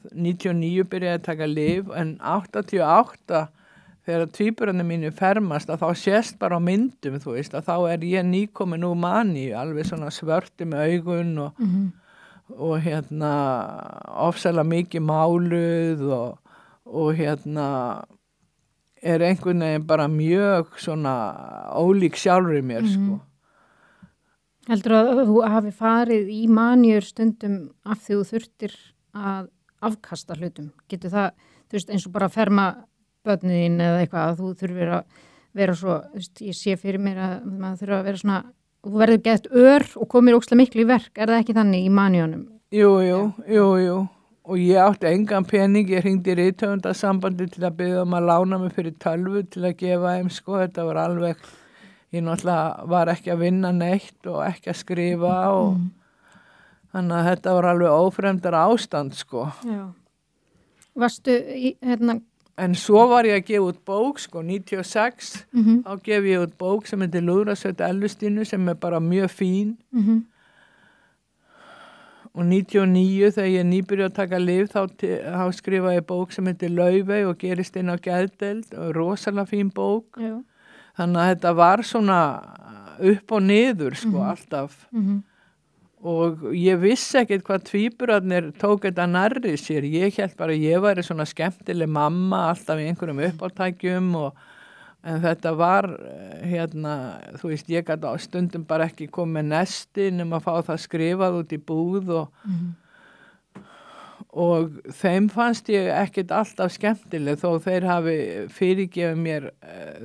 99 byrjaði að taka lyf en 88 þegar tvíburarnir mínu fermast að þá sést bara á myndum, þú veist, að þá ég nýkomin úr maníu, alveg svona svörtu með augun og ofsalega mikið máluð og einhvern veginn bara mjög svona ólík sjálfri mér, sko. Heldur að þú hafi farið í maníur stundum af því þú þurftir að afkasta hlutum? Getur það, þú veist, eins og bara að ferma börnin eða eitthvað að þú þurfir að vera svo, þú veist, ég sé fyrir mér að maður þurfa að vera svona, þú verður gett og komir ókslega miklu í verk, það ekki þannig í maníunum? Jú. Og ég átti engan pening, ég hringdi í rithöfundasambandi til að biðja að lána mig fyrir tölvu til að gefa þeim, sko, þetta var alveg, ég náttúrulega var ekki að vinna neitt og ekki að skrifa og þannig að þetta var alveg ófremdar ástand, sko. Já. Varstu í, En svo var ég að gefa út bók, sko, 96, þá gef ég út bók sem heitir Lúðrasveit Ellustínu sem bara mjög fín. Og 99 þegar ég nýbyrja að taka lyf þá skrifaði ég bók sem heitir Laufey og gerist inn á geðdeild og rosalega fín bók. Já. Þannig að þetta var svona upp og niður, sko, alltaf. Og ég vissi ekkert hvað tvíburarnir tók þetta nærri sér. Ég hélt bara að ég væri svona skemmtileg mamma alltaf í einhverjum uppátækjum en þetta var, þú veist, ég gat á stundum bara ekki komið með nesti nema að fá það skrifað út í búð og þeim fannst ég ekkert alltaf skemmtileg þó þeir hafi fyrirgefið mér,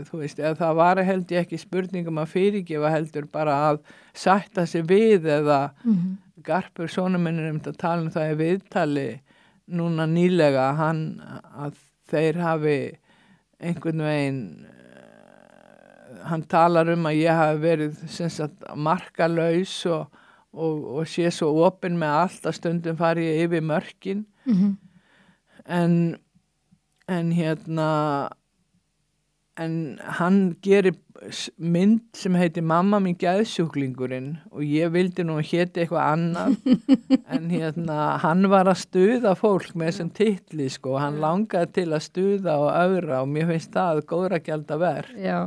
þú veist, eða það var held ég ekki spurningum að fyrirgefa heldur bara að sætta sig við eða Garpur sonur minn að tala það í viðtali núna nýlega að þeir hafi einhvern veginn hann talar að ég hafi verið sem sagt markalaus og sé svo opinn með allt að stundum fari ég yfir mörkin en hann gerir mynd sem heitir Mamma mín geðsjúklingurinn og ég vildi nú héti eitthvað annað en hann var að stuða fólk með þessum titli, sko, hann langaði til að stuða og ögra og mér finnst það góðra gjalda verð. Já.